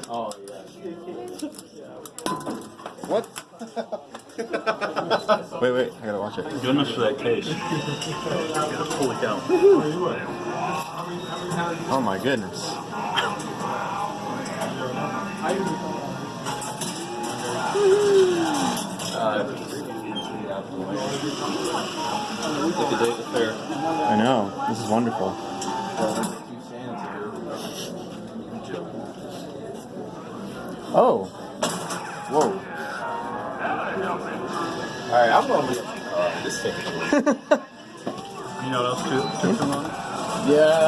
Oh, yeah. What? wait, I gotta watch it. Goodness for that taste. Holy cow. Oh my goodness. Look at the fair. I know. This is wonderful. Oh. Whoa. Alright, I'm going to be this thing. You know what else too? Yeah.